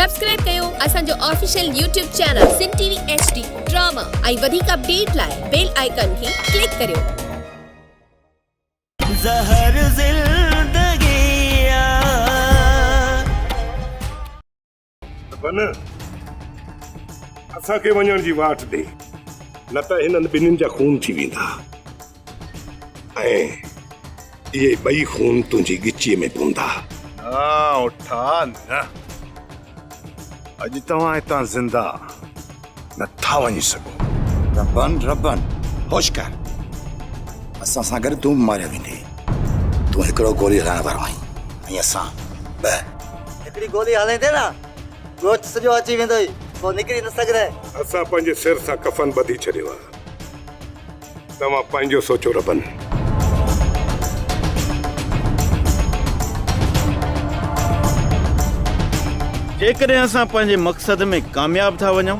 Subscribe कयो असांजो official YouTube channel सिन TV HD drama ऐं वधीक अपडेट लाइ बेल आइकन खे क्लिक करियो। ज़हर ज़िंदगिया बन असांखे वञण जी वाट ॾे, न त हिननि ॿिन्हिनि जा खून थी वेंदा ऐं इहे ॿई खून तुंहिंजी गिचीअ में पवंदा। उठा न, अॼु तव्हां हितां ज़िंदा नथा वञी सघो। रबन होश कर, असां सां गॾु तूं मारिया वेंदे। तूं हिकिड़ो गोली हलाइण वारो आहीं ऐं असां ॿ। हिकिड़ी गोली हलाईंदे न गोश्त सॼो अची वेंदो, पोइ निकिरी न सघंदे। असां पंहिंजे सिर सां कफन ॿधी छॾियो आहे, तव्हां पंहिंजो सोचो रबन। जेकॾहिं असां पंहिंजे मक़सद में कामयाब था वञूं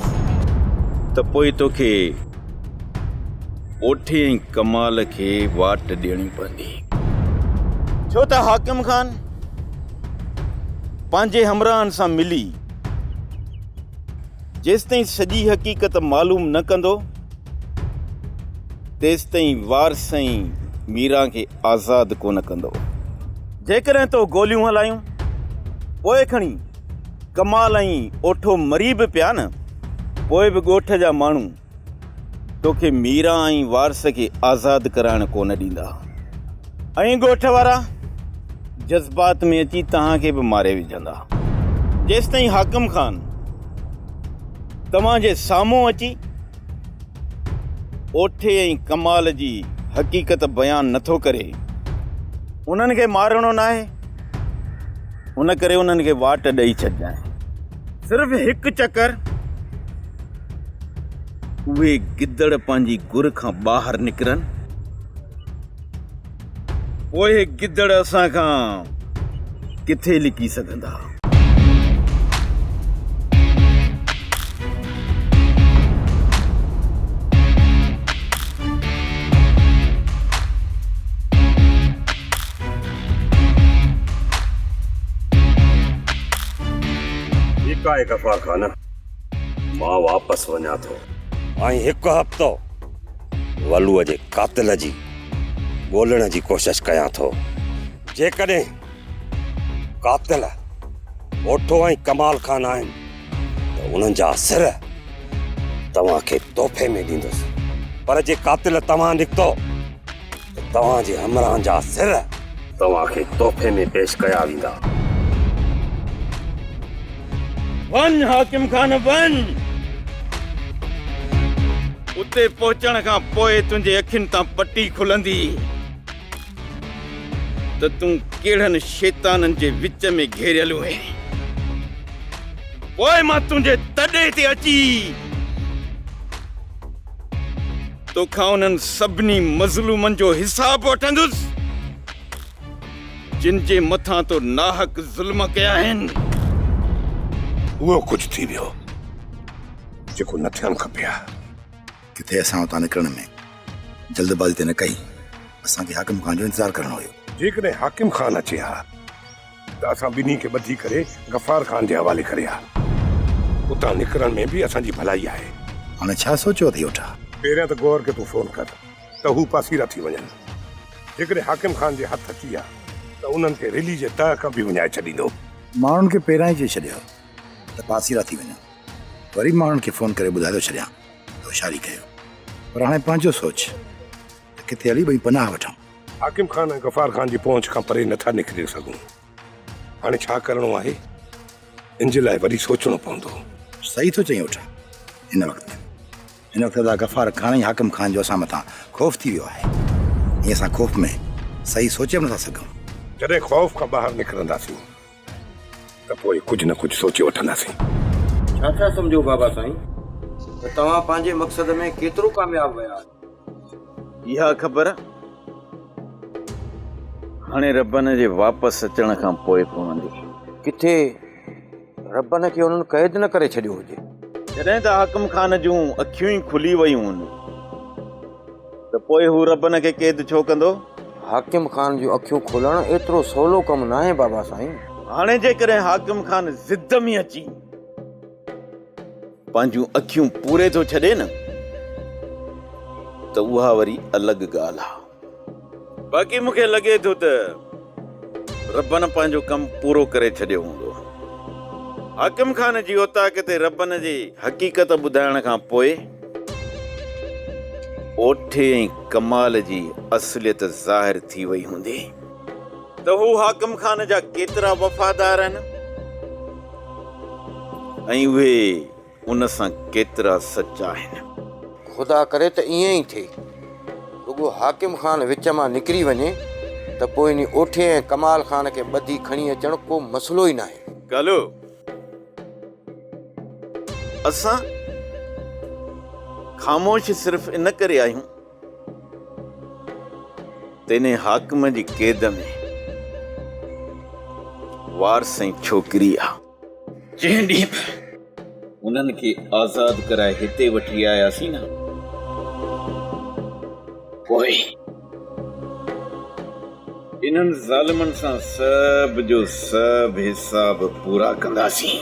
त पोइ तोखे ओठे ऐं कमाल खे वाट ॾियणी पवंदी, छो त हाकिम ख़ान पंहिंजे हमराहनि सां मिली जेसिताईं सॼी हक़ीक़त मालूम न कंदो तेसिताईं वारस ऐं मीरा खे आज़ादु कोन कंदो। जेकॾहिं तो गोलियूं हलायूं पोइ खणी कमाल ऐं ओठो मरी बि पिया न, पोइ बि ॻोठ जा माण्हू तोखे मीरा ऐं वारस खे आज़ादु कराइण कोन ॾींदा ऐं ॻोठ वारा जज़्बात में अची तव्हांखे बि मारे विझंदा। जेसिताईं हाकिम ख़ान तव्हांजे साम्हूं अची ओठे ऐं कमाल जी हक़ीक़त बयानु नथो करे, उन्हनि खे मारणो न आहे, उन करे उन्हनि खे वाट ॾेई छॾजांइ। सिर्फ़ु हिकु चकर उहे गिदड़ पंहिंजी गुर खां ॿाहिरि निकिरनि, पोइ गिदड़ असां खां किथे लिकी सघंदा। आहे गफ़ार खान, मां वापसि वञा थो ऐं हिकु हफ़्तो वलूअ जे कातिल जी ॻोल्हण जी कोशिश कयां थो। जेकॾहिं कातिल ओठो ऐं कमाल ख़ान आहिनि त उन्हनि जा सिर तव्हांखे तोहफ़े में ॾींदुसि, पर जे कातिल तव्हां निकितो त तव्हांजे हमराहनि जा सिर तव्हांखे तोहफ़े में पेश कया वेंदा। वञ हाकिम ख़ान वञ, उते पहुचण खां पोइ तुंहिंजे अखियुनि तां पटी खुलंदी त तूं कहिड़नि शैताननि जे विच में घेरियलु आहे। पोइ मां तुंहिंजे तॾे ते अची तोखां उन्हनि सभिनी मज़लूमनि जो हिसाब वठंदुसि जिन जे मथां तो नाहक ज़ुल्म कया आहिनि। उहो कुझु थी वियो जेको न थियणु खपे हा। किथे असां उतां निकिरण में जल्दबाज़ी ते न कई, असांखे हाकिम ख़ान जो इंतज़ारु करणो हुयो। जेकॾहिं हाकिम ख़ान अचे हा त असां ॿिन्ही खे ॿधी करे गफ़ार ख़ान जे हवाले करे हा। उतां निकिरण में बि असांजी भलाई आहे। हाणे छा सोचियो अथई उठा? पहिरियां त गौर खे तूं फ़ोन कर त हू पासीरा थी वञनि। जेकॾहिं हाकिम ख़ान जे हथ अची विया त उन्हनि खे रिली जे तह खां बि विञाए छॾींदो। माण्हुनि खे पहिरां ई चई छॾियो त पासीरा थी वञो, वरी माण्हुनि खे फ़ोन करे ॿुधाए थो छॾियां त होशियारी कयो, पर हाणे पंहिंजो सोच त किथे हली ॿई पनाह वठूं। हाकिम ख़ान ऐं गफ़ार ख़ान जी पहुच खां परे नथा निकिरी सघूं। हाणे छा करिणो आहे इन जे लाइ वरी सोचणो पवंदो। सही थो चई उठा। हिन वक़्तु त गफ़ार ख़ान ऐं हाकिम ख़ान जो असां मथां ख़ौफ़ थी वियो आहे। ईअं असां ख़ौफ़ में सही सोचे बि नथा सघूं। जॾहिं ख़ौफ़ खां ॿाहिरि निकिरंदासीं त पोइ कुझु न कुझु सोचे वठंदासीं। छा सम्झो बाबा साईं त तव्हां पंहिंजे मक़सद में केतिरो कामयाब विया? इहा ख़बर हाणे रबन जे वापसि अचण खां पोइ पवंदी। किथे रबन खे उन्हनि क़ैद न करे छॾियो हुजे। जॾहिं त हाकिम ख़ान जूं अखियूं ई खुली वयूं आहिनि त पोइ हू रबन खे क़ैद छो कंदो? हाकिम ख़ान जूं अखियूं खोलण एतिरो सवलो कमु न आहे बाबा साईं। हाणे जेकॾहिं हाकिम ख़ान ज़िद में अची पंहिंजूं अखियूं पूरे थो छॾे न त उहा वरी अलॻि ॻाल्हि आहे। बाक़ी मूंखे लॻे थो त रबन पंहिंजो कमु पूरो करे छॾियो हूंदो। हाकिम ख़ान जी औताक़ ते रबन जी हक़ीक़त ॿुधाइण खां पोइ ओठे ऐं कमाल जी असलियत ज़ाहिर थी वई हूंदी त हू हाकिम ख़ान जा केतिरा वफ़ादार आहिनि ऐं उहे उन सां केतिरा सचा आहिनि। ख़ुदा करे त ईअं ई थिए, रुॻो हाकिम ख़ान विच मां निकिरी वञे त पोइ इन ओठे ऐं कमाल ख़ान खे ॿधी खणी अचणु को मसइलो ई न आहे। कालो, असां ख़ामोश सिर्फ़ इन करे आहियूं तेने हाकिम जी क़ैद में वारस ऐं छोकिरी आहे। जंहिं ॾींहुं उन्हनि खे आज़ाद कराए हिते वठी आयासीं न, पोइ इन्हनि ज़ालिमनि सां सभ जो सभ हिसाब पूरा कंदासीं।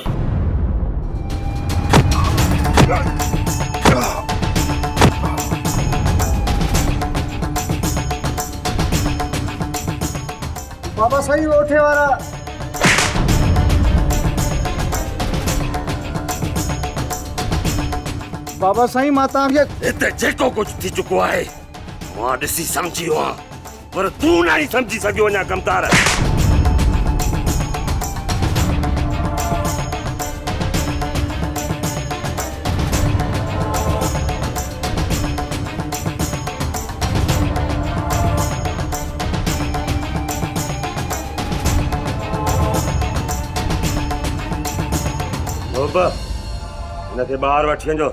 बाबा साईं ओठे वारा बाबा साईं मां तव्हांखे हिते जेको कुझु थी चुको आहे मां ॾिसी सम्झी वियो आहियां, पर तूं न ई सम्झी सघियो अञा कमदार। हिनखे ॿाहिरि वठी वञो।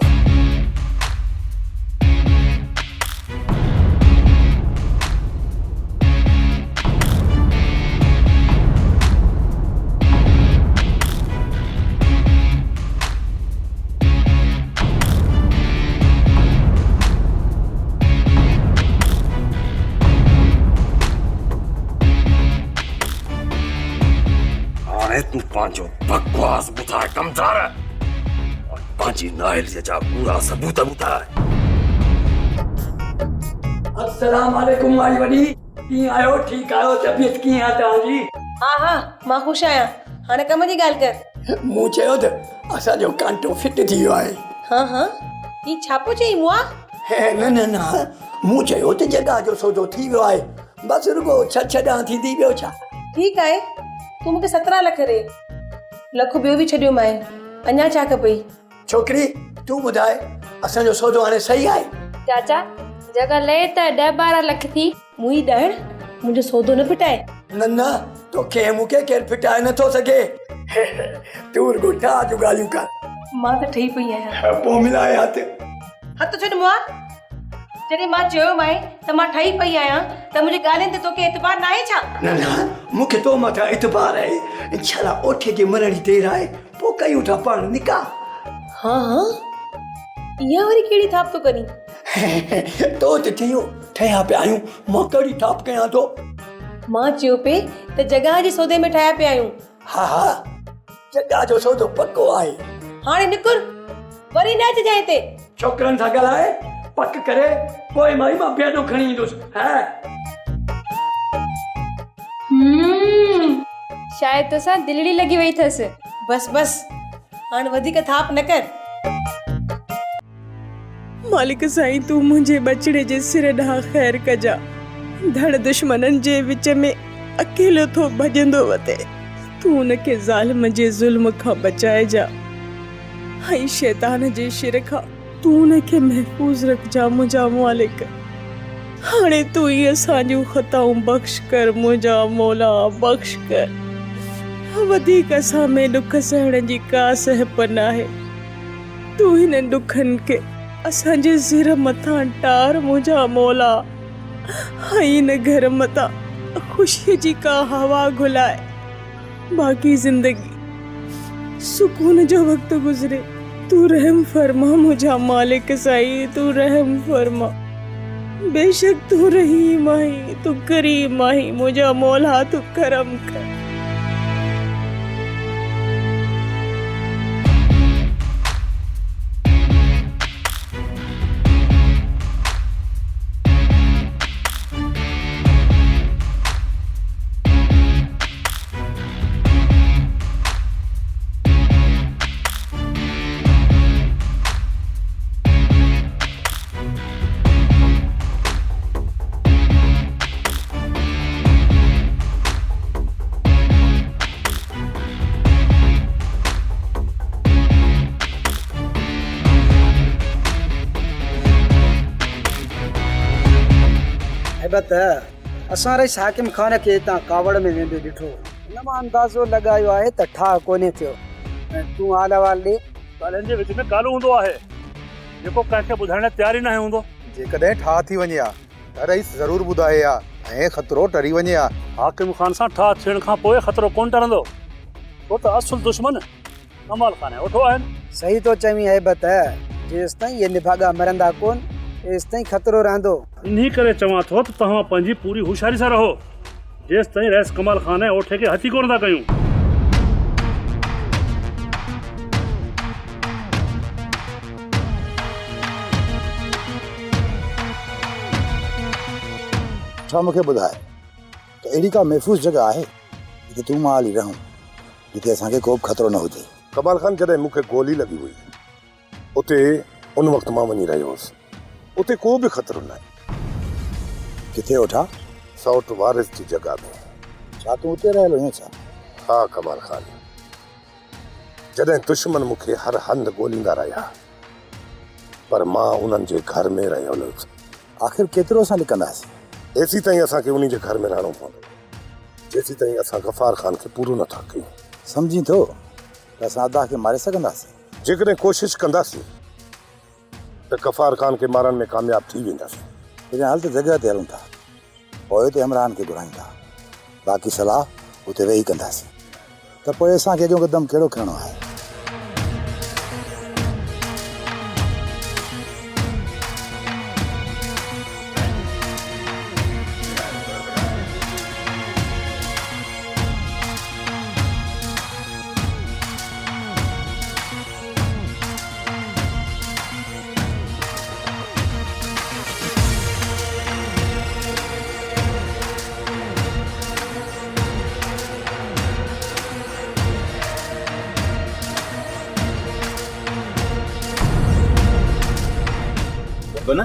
हाणे तूं पंहिंजो बकवास ॿुधाए कमदार, पंहिंजी नाअहलीअ जा पूरा सबूत ॿुधाए। अस्सलाम वालेकुम माई वॾी, कीअं आहियो? ठीकु आहियो? तबियत कीअं आहे तव्हांजी? हा मां ख़ुशि आहियां। हाणे कम जी ॻाल्हि कर। मूं चयो त असांजो कांटो फिट थी वियो आहे। हा ही छापो चई मुआ? न मूं चयो त जॻह जो सौदो थी वियो आहे, बसि रुॻो छॾां थींदी, ॿियो छा। ठीकु आहे, तूं मूंखे 17 लख ॾे, लख ॿियो बि छॾियो माए, अञा छा खपई? छोकिरी तूं ॿुधाए, असांजो सौदो हाणे सही आहे? चाचा जॻह ले त 10-12 लख थी। मुई ॾाइण मुंहिंजो सौदो न फिटाए? न तोखे मूंखे केरु फिटाए नथो सघे। तूं रुॻो ठा जूं ॻाल्हियूं कर। मां त ठही पई आहियां। पोइ मिलाए हथ छॾ मुआ। जॾहिं मां चयो माए त मां ठही पई आहियां त मुंहिंजी ॻाल्हियुनि ते तोखे एतबार न आहे छा? न मूंखे तो मथां एतबार आहे। छड़ा ओठे जे मरण जी देरि आहे, पोइ कयूं था पाण निकाह। हा इहा वरी कहिड़ी थाप तो करी? तो त थियो ठहिया पिया आहियूं, मां कहिड़ी थाप कयां थो? मां चयो पे त जॻह जे सौदे में ठहिया पिया आहियूं। हा जॻह जो सौदो पक्को आहे। हाणे निकुर, वरी न अचिजांइ हिते। छोकिरनि सां ॻाल्हाए पक करे, पोइ मां भेॾो खणी ईंदुसि। शायदि तोसां दिलड़ी लॻी वई अथसि। बस हाणे वधीक थाप न कर। मालिक साईं, तूं मुंहिंजे बचड़े जे सिर ॾांहुं ख़ैर कजा। धड़ दुश्मननि जे विच में अकेलो थो भॼंदो वते, तूं उनखे ज़ालिम जे ज़ुल्म खां बचाइजा ऐं शैतान जे शिर खां तूं उनखे महफ़ूज़ रखजा मुंहिंजा मालिक। हाणे तूं ई असांजूं ख़ताऊं बख़्श कर मुंहिंजा मौला, बख़्श कर। वधीक असां में ॾुख सहण जी का सहप न आहे। तूं हिन ॾुखनि खे असांजे सिर मथां टार मुंहिंजा मौला, ऐं हिन घर मथां ख़ुशीअ जी का हवा घुलाए। बाक़ी ज़िंदगी सुकून जो वक़्तु गुज़रे। तू रहम फरमा मुंहिंजा मालिक साईं, तू रहम फरमा। बेशक तू रहीम आहीं, तू करीम आहीं मुंहिंजा मौला, तू करम कर। हैबत असां रईस हाकिम खान खे हितां कावड़ में वेंदे ॾिठो हुन मां अंदाज़ो लॻायो आहे त ठा कोन्हे थियो ऐं तूं आल अहवाल ॾे ॻाल्हियुनि जे विच में कालो हूंदो आहे जेको कंहिंखे ॿुधाइण लाइ तयार ई न हूंदो। जेकॾहिं ठा थी वञे हा त रईस ज़रूरु ॿुधाए हा ऐं ख़तरो टरी वञे हा। हाकिम खान सां ठा थियण खां पोइ ख़तरो कोन टरंदो छो त असुल दुश्मन कमाल खान ओठो आहिनि। सही तो चवीं हैबत जेसि ताईं इहे निभागा मरंदा कोन तेसि ताईं ख़तरो रहंदो। इन्ही करे चवां थो त तव्हां पंहिंजी पूरी होशियारी सां रहो जेसि ताईं रईस कमाल खान ओठे खे हथी कोन था कयूं। छा मूंखे ॿुधाए त अहिड़ी का महफ़ूज़ जॻह आहे जिते तूं मां हली रहूं जिते असांखे को बि ख़तरो न हुजे। कमाल खान जॾहिं मूंखे गोली लॻी हुई उते उन वक़्तु मां वञी रहियो हुउसि उते को बि ख़तरो न आहे। किथे ओठा? सौट वारिस जी जॻह में। छा तूं उते रहियल हुईं छा? हा कमाल खान जॾहिं दुश्मन मूंखे हर हंधि ॻोल्हींदा रहिया पर मां उन्हनि जे घर में रहियल हुयुसि। आख़िर केतिरो असां लिकंदासीं? एसी ताईं असांखे उन्ही जे घर में रहणो पवंदो जेसी ताईं असां गफ़ार खान खे पूरो नथा कयूं। सम्झी थो त असां अदा खे मारे सघंदासीं? जेकॾहिं कोशिशि कंदासीं त गफ़ार खान खे मारण में कामयाब थी वेंदासीं। हिन हाल त जॻह ते हलूं था पोइ हुते हमराहनि खे घुरायूं था बाक़ी सलाह उते वेही कंदासीं त पोइ असांखे अॻियों क़दम कहिड़ो खणणो आहे। न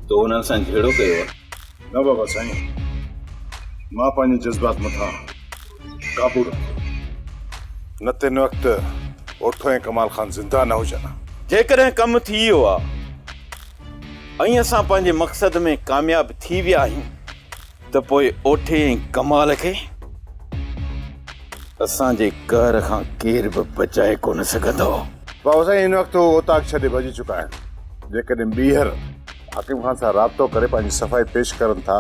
तो उन्हनि सां जहिड़ो कयो आहे? न बाबा साईं मां पंहिंजे जज़्बात मथां काबू रखो न त हिन वक़्तु ओठो ऐं कमाल खान ज़िंदा न हुजनि। जेकॾहिं कमु थी वियो आहे ऐं असां पंहिंजे मक़सद में कामयाब थी विया आहियूं त पोइ ओठे ऐं कमाल खे असांजे कहर खां केर बि बचाए कोन सघंदो। बाबा साईं हिन वक़्तु ओताक छॾे भॼी चुका आहिनि। जेकॾहिं ॿीहर हाकिम खान सां राब्तो करे पंहिंजी सफ़ाई पेश करनि था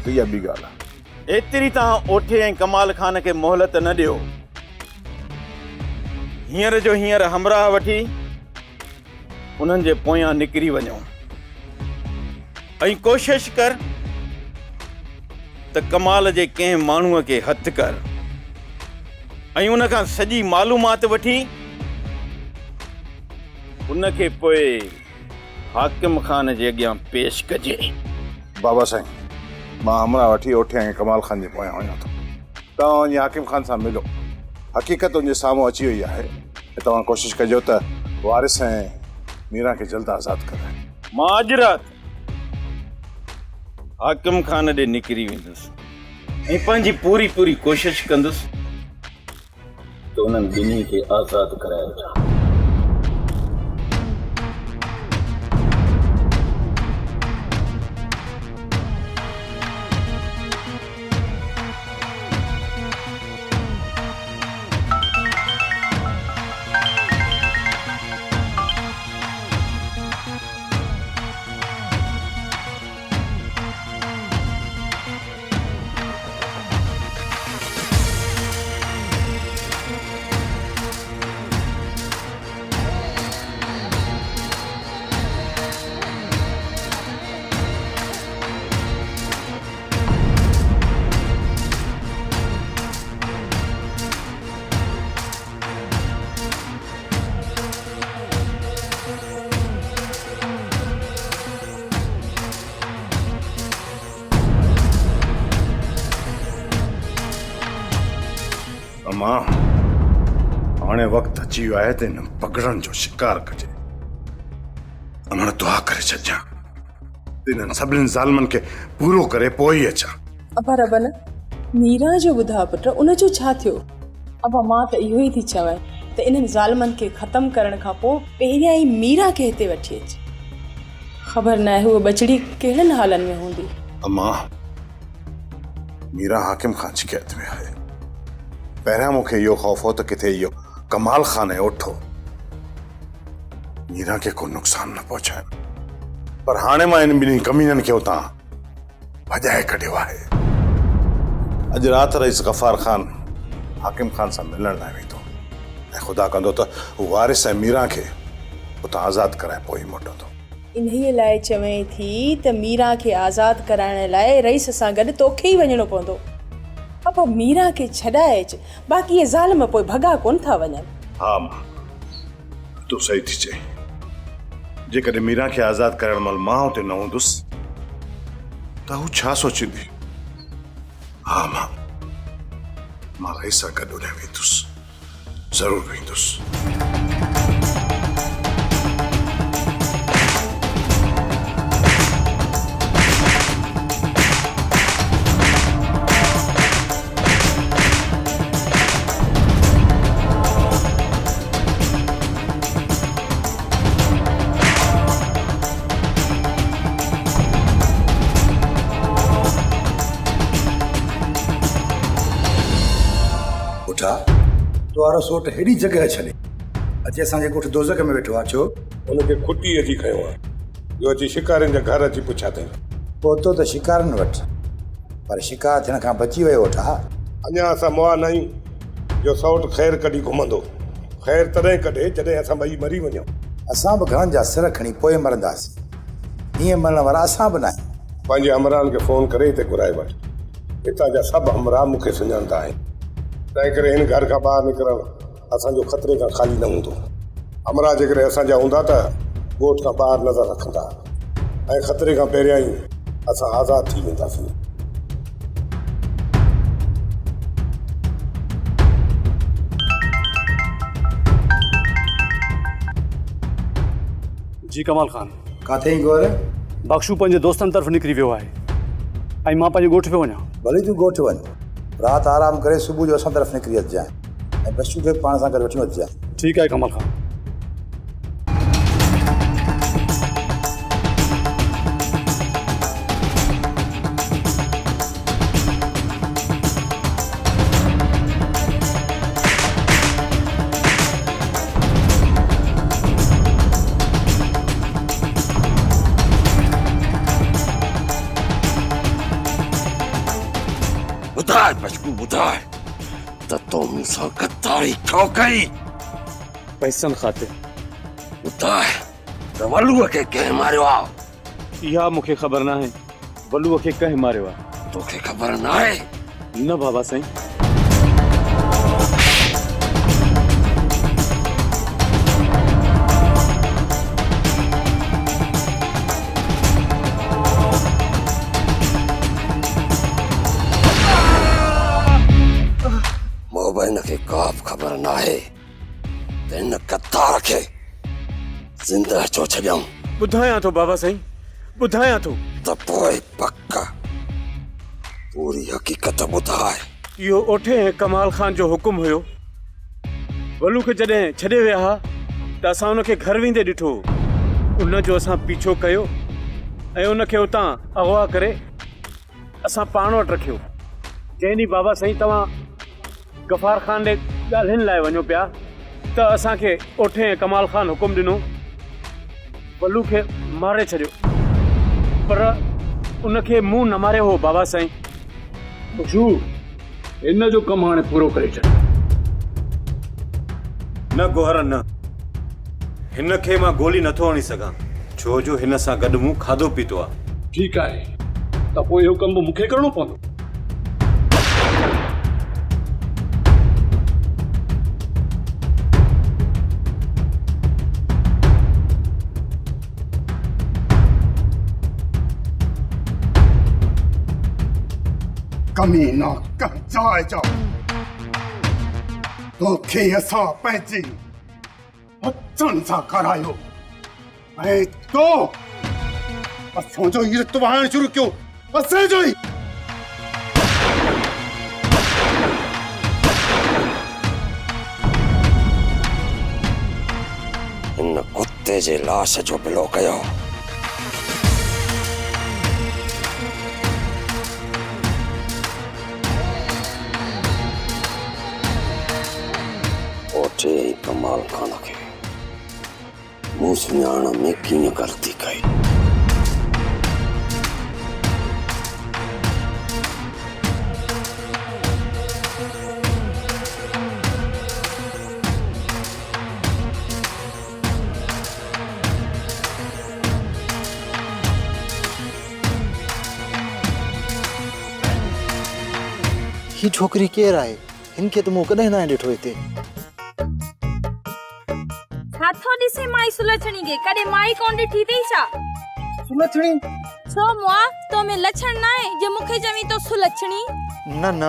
त इहा ॿी ॻाल्हि आहे। एतिरी तव्हां ओठे ऐं कमाल खान खे मोहलत न ॾियो। हींअर जो हींअर हमराह वठी उन्हनि जे पोयां निकिरी वञो ऐं कोशिशि कर त कमाल जे कंहिं माण्हूअ खे हथु कर ऐं उन खां सॼी मालूमात वठी उनखे पोइ हाकिम खान जे अॻियां पेश कजे। बाबा साईं मां हमरा वठी ओठे ऐं कमाल खान जे पोयां वञां थो। तव्हां वञी हाकिम खान सां मिलो। हक़ीक़त उनजे साम्हूं अची वई आहे ऐं तव्हां कोशिशि कजो त वारिस ऐं मीरा खे जल्द आज़ादु कराए। मां अॼु राति हाकिम खान ॾे निकिरी वेंदुसि ऐं पंहिंजी पूरी कोशिशि कंदुसि त उन्हनि ॿिन्ही खे आज़ादु कराए वठां। अम्मा हाणे वक़्तु अची वियो आहे त हिन पगड़नि जो शिकार कजे। हाणे दुआ करे छॾिजां इन्हनि सभिनीनि ज़ालिमनि खे पूरो करे पोइ ई अचां। अबा रबन मीरा जो ॿुधा पुट उनजो छा थियो? अबा मां त इहो ई थी चवां त इन्हनि ज़ालिमनि खे ख़तमु करण खां पोइ पहिरियां ई मीरा खे हिते वठी अचे। ख़बर न आहे उहा बचड़ी कहिड़नि हालनि में हूंदी। अम्मा मीरा हाकिम खान जी कैद में आहे। पहिरियां मूंखे इहो ख़ौफ़ हो त किथे इहो कमाल खान ऐं ओठो मीरा खे को नुक़सान न पहुचाए, पर हाणे मां इन ॿिन्ही कमीननि खे उतां भॼाए कढियो आहे। अॼु राति रईस गफ़ार खान हाकिम खान सां मिलण लाइ वेंदो ऐं ख़ुदा कंदो त वारिस ऐं मीरा खे उतां आज़ादु कराए पोइ मोटंदो। इन्हीअ लाइ चवें थी त मीरा खे आज़ादु कराइण लाइ रईस सां गॾु तोखे ई वञिणो पवंदो। अब मीरा खे छॾाए अच, बाक़ी इहे ज़ालिम पोइ भॻा कोन था वञनि। हा मां तूं सही थी चई। जेकॾहिं मीरा खे आज़ादु करण महिल मां हुते न हूंदुसि त हू छा सोचींदी? हा मां रईस सां गॾु उॾाए वेंदुसि, ज़रूरु वेंदुसि। तुआरो सोट हेड़ी जगह छॾे अचे असांजे ॻोठ दोज़ख में वेठो आहे। छो? हुनखे खुटी अची खयो आहे, जो अची शिकारनि जा घर अची पुछा अथई। पहुतो त शिकारनि वटि, पर शिकार थियण खां बची वियो ठा। अञा असां मुआ न आहियूं जो सौट ख़ैर कढी घुमंदो। ख़ैर तॾहिं कढे जॾहिं असां ॿई मरी वञूं। असां बि घणनि जा सिर खणी पोइ मरंदासीं। ईअं मरण वारा असां बि न आहियूं। पंहिंजे हमराहनि खे फ़ोन करे हिते घुराए वठि। हितां जा सभु हमराह मूंखे सुञाणंदा आहिनि, तंहिं करे हिन घर खां ॿाहिरि निकिरणु असांजो ख़तरे खां ख़ाली न हूंदो। हमराह जेकॾहिं असांजा हूंदा त ॻोठ खां ॿाहिरि नज़र रखंदा ऐं ख़तरे खां पहिरियां ई असां आज़ादु थी वेंदासीं। जी कमाल खान। काथे ई गोर? बख्शू पंहिंजे दोस्तनि तरफ़ निकिरी वियो आहे ऐं मां पंहिंजे ॻोठ पियो वञा। भली तूं ॻोठ वञ, राति आराम करे सुबुह जो असां तरफ़ निकिरी अचिजांइ ऐं बच्चू खे पाण सां गॾु वठी अचिजांइ। ठीकु आहे कमाल खान। ॿुधाए बचकू ॿुधाए त तो मूंसां गद्दारी छो कई? पैसनि ख़ातिर। ॿुधाए त वलूअ खे कंहिं मारियो आहे? इहा मूंखे ख़बर न आहे। वलूअ खे कंहिं मारियो आहे? तोखे ख़बर न आहे? न बाबा साईं। हिनखे का बि ख़बर न आहे त हिन गद्दार खे ज़िंदह छो छॾियऊं। ॿुधायां थो बाबा साईं, ॿुधायां थो। त पोइ पक पूरी हक़ीक़त ॿुधाए। इहो ओठे ऐं कमाल खान जो हुकुम हुयो। वलू खे जॾहिं छॾे विया हा त असां उनखे घर वेंदे ॾिठो। उन जो असां पीछो कयो ऐं उनखे उतां अगवा करे असां पाण वटि रखियो। जंहिं ॾींहुं बाबा साईं तव्हां गफ़ार खान ॾे ॻाल्हियुनि लाइ वञो पिया त असांखे ओठे ऐं कमाल खान हुकुम ॾिनो वलू खे मारे छॾियो, पर उनखे मूं न मारियो हो बाबा साईं। बख्शू हिन जो कमु हाणे पूरो करे छॾ। न गोहर न, हिन खे मां गोली नथो हणी सघां छो जो हिन सां गॾु मूं खाधो पीतो आहे। ठीकु आहे, त पोइ इहो कमु मूंखे करणो पवंदो। कमीना कजाए जाओ तोखे असां पंहिंजी हथनि सां करायो ऐं तो असांजो ई रितवाइण शुरू कयो असांजो ई। हिन कुत्ते जे लाश जो बिलो कयो ऐं कमाल खान खे मूं सुञाण में कीअं ग़लती कई। ही छोकरी केर आहे? हिनखे त मूं कॾहिं न ॾिठो हिते। छाथो ॾिसे माई सुलछणी खे कॾहिं माई कोन ॾिठी अथई छा? सुलछणी? छो मुआ तो में लक्षण न आहे जे मूंखे चवी तो सुलछणी? न न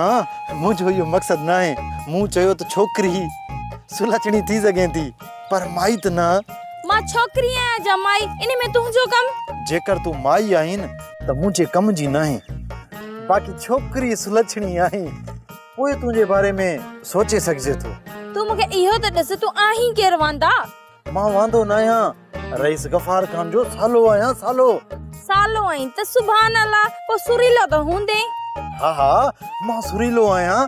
मुंहिंजो इहो मक़सदु न आहे। मूं चयो त छोकिरी सुलछणी थी सघे थी पर माई त न। मां छोकिरी आहियां जा माई, इन में तुंहिंजो कम? जेकर तूं माई आहीं न त मुंहिंजे कम जी न आहे। बाक़ी छोकरी सुलछणी आहे पोइ तुंहिंजे बारे में सोचे सघिजे थो। तूं मूंखे इहो त ॾिस तूं आहीं केर वांदा? मां वांदो न आहियां, रईस गफ़ार खान जो सालो आहियां। सालो आहीं त सुभान अल्लाह, पोइ सुरीलो त हूंदे। हा मां सुरीलो आहियां।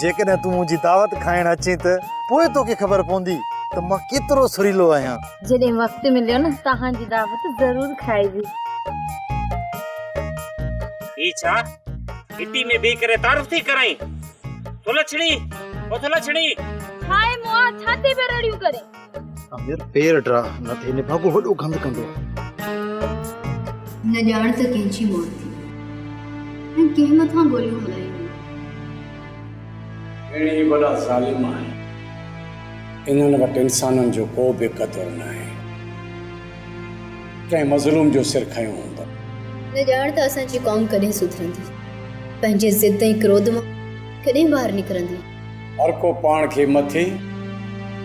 जेकॾहिं तूं मुंहिंजी दावत खाइण अचे त पोइ तोखे ख़बर पवंदी त मां केतिरो सुरीलो आहियां। जॾहिं वक़्तु मिलियो न तव्हांजी दावत ज़रूर खाइबी। ही छा हिती में बी करे तारीफ थी कराई? सुलछणी ओ सुलछणी हाय मुआ छाती पे रड़ियूं करे। अमीर पैर ड्रा न थे ने भागो वडो गंद कंदो। न ॼाण त कंहिंजी मौत थी न कंहिं मथां गोलियूं हलायूं। अहिड़ी वॾा ज़ालिम आहिनि, इन्हनि वटि इंसाननि जो को बि क़दुरु न आहे। कंहिं मज़लूम जो सिर खयो हूंदो। न ॼाण त असांजी क़ौम कॾहिं सुधरंदी, पंहिंजे ज़िद ऐं क्रोध मां कॾहिं ॿाहिरि निकिरंदी। हर को पाण खे मथे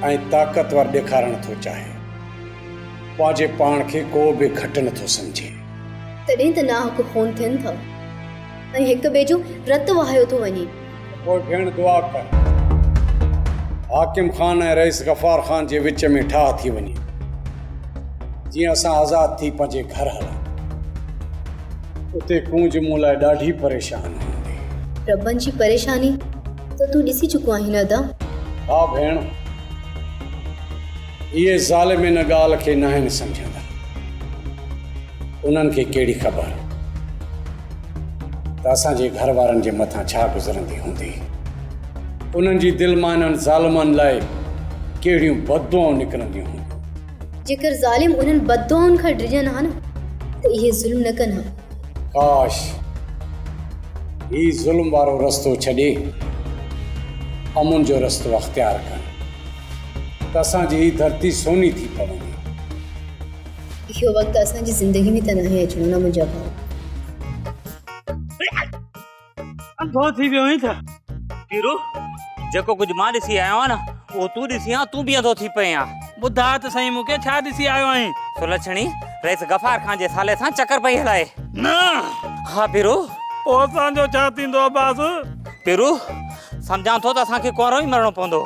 ऐं ताक़तवर ॾेखारणु थो चाहे, पंहिंजे पाण खे को बि घटि नथो सम्झे। तॾहिं त नाहक खून थियनि था ऐं हिक ॿिए जो रत वहायो थो वञे। पोइ भेण दुआ कर हाकिम खान ऐं रईस गफ़ार खान जे विच में ठाह थी वञे, जीअं असां आज़ाद थी पंहिंजे घर हलां। उते कूंज मूं लाइ ॾाढी परेशान हूंदी। रबनि जी परेशानी त तूं ॾिसी चुको आहीं न अदा। हा भेण, इहे ज़ालिम इन ॻाल्हि खे न आहिनि सम्झंदा। उन्हनि खे कहिड़ी ख़बर त असांजे घर वारनि जे मथां छा गुज़रंदी हूंदी। उन्हनि जी दिलि मां इन्हनि ज़ालिमनि लाइ कहिड़ियूं बददुआऊं निकिरंदियूं हूंदियूं। जेकर ज़ालिम उन्हनि बददुआउनि खां डिॼनि हा न त इहे ज़ुल्म न कनि हा। काश ही ज़ुल्म वारो रस्तो छॾे अमुन जो रस्तो अख़्तियार कनि त असांजी ही धरती सोनी थी पवंदी। इहो वक़्तु असांजी ज़िंदगी में त न आहे अचणो न मुंहिंजा भाउ। अंधो थी वियो आहीं छा? हीरो जेको कुझु मां ॾिसी आयो आहियां न उहो तूं ॾिसी आ, तूं बि अंधो थी पई आहीं। ॿुधा त सही मूंखे छा ॾिसी आयो आहीं? सुलछणी रईस गफ़ार खान जे साले सां चकर पई हलाए। न हा पिरू, पोइ असांजो छा थींदो अब्बास? पिरू सम्झां थो त असांखे कुंवारो ई मरणो पवंदो।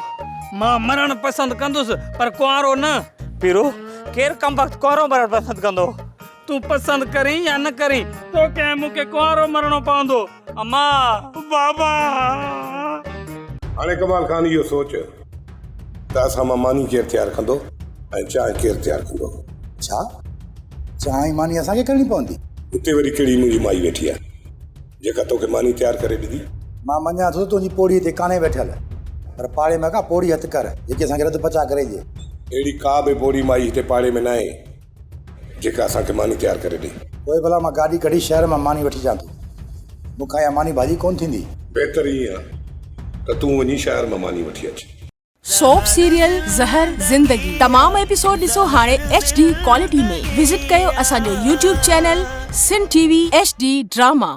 मां मरणु पसंदि कंदुसि पर कुंवारो न। पिरू केरु कम वक़्तु कुंवारो मरणु पसंदि कंदो? तूं पसंदि करीं या न करीं तो कंहिं मूंखे कुंवारो मरणो पवंदो। अम्मा बाबा हाणे कमाल खान इहो सोच त असां मां मानी केरु तयारु कंदो ऐं चांहि केरु तयारु कंदो। छा चांहि मानी असांखे करणी पवंदी? उते वरी कहिड़ी मुंहिंजी माई वेठी आहे जेका तोखे मानी तयारु करे ॾींदी। मां मञा थो तुंहिंजी पोड़ी ते कान्हे वेठल, पर पाड़े में का पोड़ी हथु कर जेकी असांखे रद पचा करे ॾे। अहिड़ी का बि पोड़ी माई हिते पाड़े में न आहे जेका असांखे मानी तयारु करे ॾे। पोइ भला मां गाॾी कढी शहर मां मानी वठी अचां थो, मूंखां इहा मानी भाॼी कोन थींदी। बहितर ईअं आहे त तूं वञी शहर मां मानी वठी अच। सोप सीरियल ज़हर ज़िंदगी तमाम एपिसोड ॾिसो हाणे HD क्वालिटी में। विजिट कयो असांजो YouTube चैनल सिन TV HD ड्रामा।